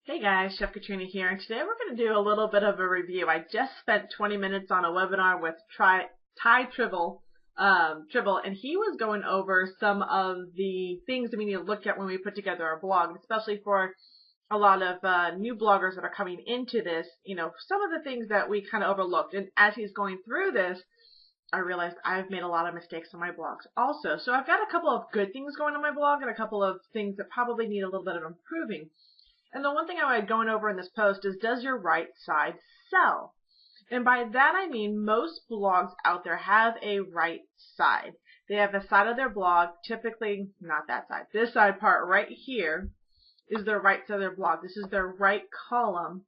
Hey guys, Chef Katrina here, and today we're going to do a little bit of a review. I just spent 20 minutes on a webinar with Ty Tribble, and he was going over some of the things that we need to look at when we put together our blog, especially for a lot of new bloggers that are coming into this. Some of the things that we kind of overlooked. And as he's going through this, I realized I've made a lot of mistakes on my blogs also. So I've got a couple of good things going on my blog and a couple of things that probably need a little bit of improving. And the one thing I would going over in this post is, does your right side sell? And by that I mean most blogs out there have a right side. They have a side of their blog, typically not that side. This side part right here is their right side of their blog. This is their right column.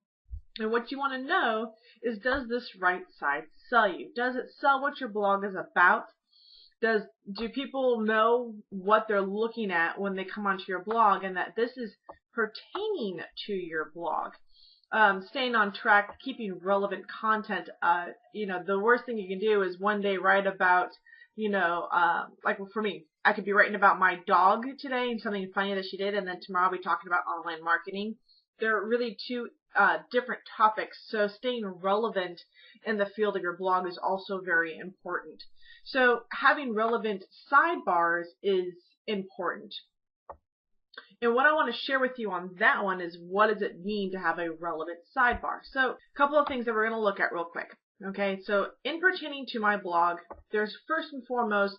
And what you want to know is, does this right side sell you? Does it sell what your blog is about? Do people know what they're looking at when they come onto your blog, and that this is pertaining to your blog? Staying on track, keeping relevant content. The worst thing you can do is one day write about, like for me, I could be writing about my dog today and something funny that she did, and then tomorrow I'll be talking about online marketing. They're really two different topics, so staying relevant in the field of your blog is also very important. So having relevant sidebars is important. And what I want to share with you on that one is, what does it mean to have a relevant sidebar? So a couple of things that we're going to look at real quick. Okay, so in pertaining to my blog, there's first and foremost,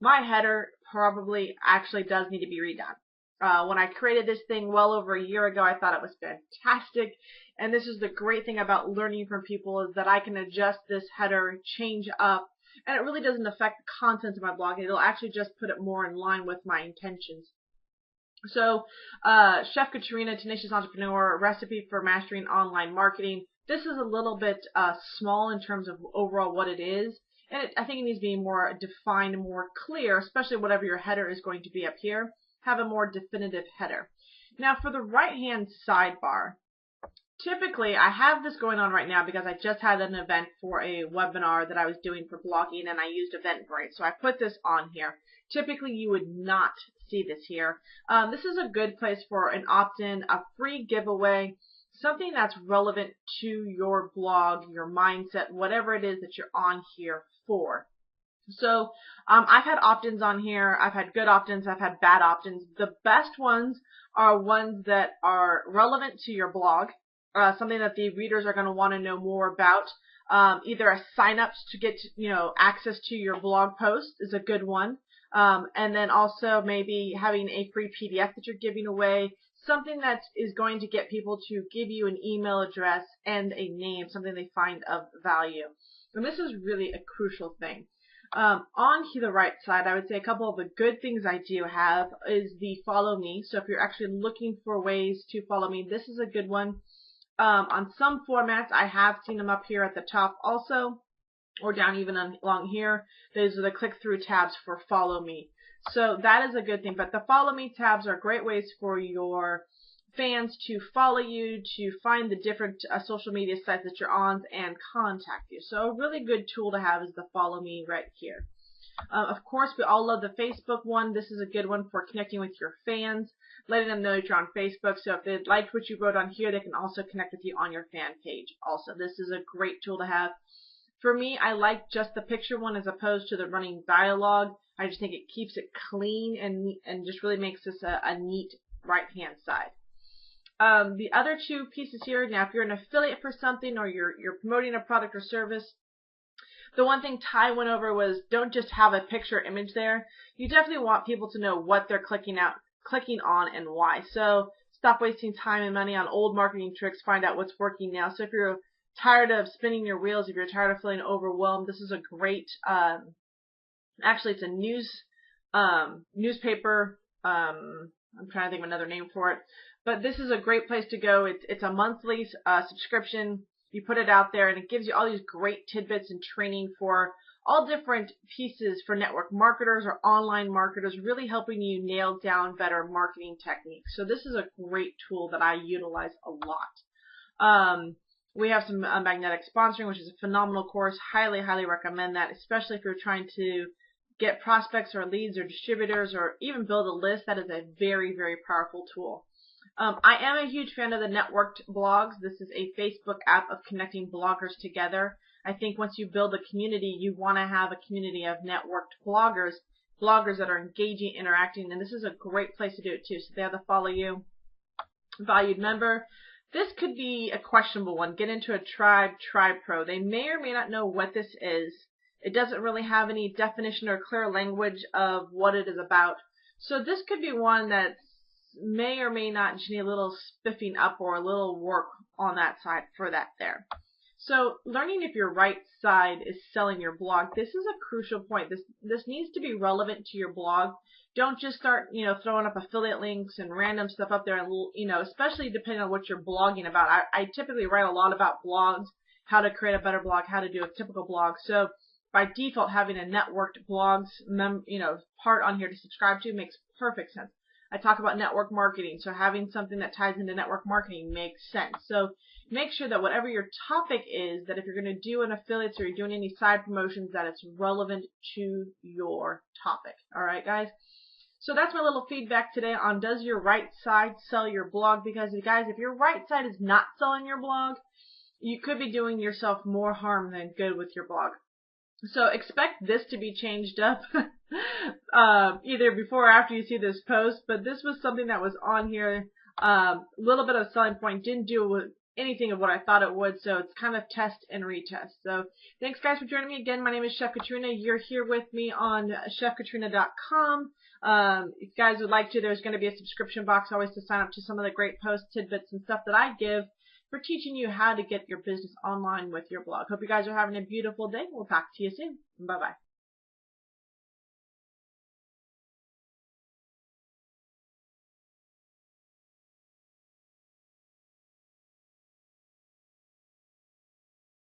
my header probably actually does need to be redone. When I created this thing well over a year ago, I thought it was fantastic. And this is the great thing about learning from people, is that I can adjust this header, change up, and it really doesn't affect the content of my blog. It'll actually just put it more in line with my intentions. So, Chef Katrina, Tenacious Entrepreneur, Recipe for Mastering Online Marketing. This is a little bit small in terms of overall what it is. And I think it needs to be more defined and more clear, especially whatever your header is going to be up here. Have a more definitive header. Now for the right-hand sidebar, typically I have this going on right now because I just had an event for a webinar that I was doing for blogging, and I used Eventbrite, so I put this on here. Typically you would not see this here. This is a good place for an opt-in, a free giveaway, something that's relevant to your blog, your mindset, whatever it is that you're on here for. So I've had opt-ins on here. I've had good opt-ins. I've had bad opt-ins. The best ones are ones that are relevant to your blog, something that the readers are going to want to know more about. Either a sign-ups to get access to your blog post is a good one, and then also maybe having a free PDF that you're giving away, something that is going to get people to give you an email address and a name, something they find of value. And this is really a crucial thing. On the right side, I would say a couple of the good things I do have is the follow me. So if you're actually looking for ways to follow me, this is a good one. On some formats, I have seen them up here at the top also, or down even along here. Those are the click-through tabs for follow me. So that is a good thing. But the follow me tabs are great ways for your fans to follow you, to find the different social media sites that you're on and contact you. So a really good tool to have is the follow me right here. Of course, we all love the Facebook one. This is a good one for connecting with your fans, letting them know that you're on Facebook. So if they liked what you wrote on here, they can also connect with you on your fan page. Also, this is a great tool to have. For me, I like just the picture one as opposed to the running dialogue. I just think it keeps it clean and just really makes this a neat right-hand side. The other two pieces here, now if you're an affiliate for something or you're promoting a product or service, the one thing Ty went over was, don't just have a picture image there. You definitely want people to know what they're clicking on and why. So stop wasting time and money on old marketing tricks. Find out what's working now. So if you're tired of spinning your wheels, if you're tired of feeling overwhelmed, this is a great, actually it's a newspaper, I'm trying to think of another name for it. But this is a great place to go. It's a monthly subscription. You put it out there, and it gives you all these great tidbits and training for all different pieces for network marketers or online marketers, really helping you nail down better marketing techniques. So this is a great tool that I utilize a lot. We have some magnetic sponsoring, which is a phenomenal course. Highly, highly recommend that, especially if you're trying to get prospects or leads or distributors or even build a list. That is a very, very powerful tool. I am a huge fan of the networked blogs. This is a Facebook app of connecting bloggers together. I think once you build a community, you want to have a community of networked bloggers that are engaging, interacting, and this is a great place to do it too. So they have to follow you. Valued member. This could be a questionable one. Get into a tribe pro. They may or may not know what this is. It doesn't really have any definition or clear language of what it is about. So this could be one that may or may not just need a little spiffing up or a little work on that side for that there. So learning if your right side is selling your blog, this is a crucial point. This needs to be relevant to your blog. Don't just start, throwing up affiliate links and random stuff up there, and, especially depending on what you're blogging about. I typically write a lot about blogs, how to create a better blog, how to do a typical blog. So by default, having a networked blogs, part on here to subscribe to makes perfect sense. I talk about network marketing, so having something that ties into network marketing makes sense. So make sure that whatever your topic is, that if you're going to do an affiliates or you're doing any side promotions, that it's relevant to your topic. All right, guys? So that's my little feedback today on does your right side sell your blog? Because, guys, if your right side is not selling your blog, you could be doing yourself more harm than good with your blog. So expect this to be changed up either before or after you see this post. But this was something that was on here. A little bit of selling point. Didn't do anything of what I thought it would. So it's kind of test and retest. So thanks, guys, for joining me again. My name is Chef Katrina. You're here with me on chefkatrina.com. If you guys would like to, there's going to be a subscription box always to sign up to some of the great posts, tidbits, and stuff that I give for teaching you how to get your business online with your blog. Hope you guys are having a beautiful day. We'll talk to you soon. Bye-bye.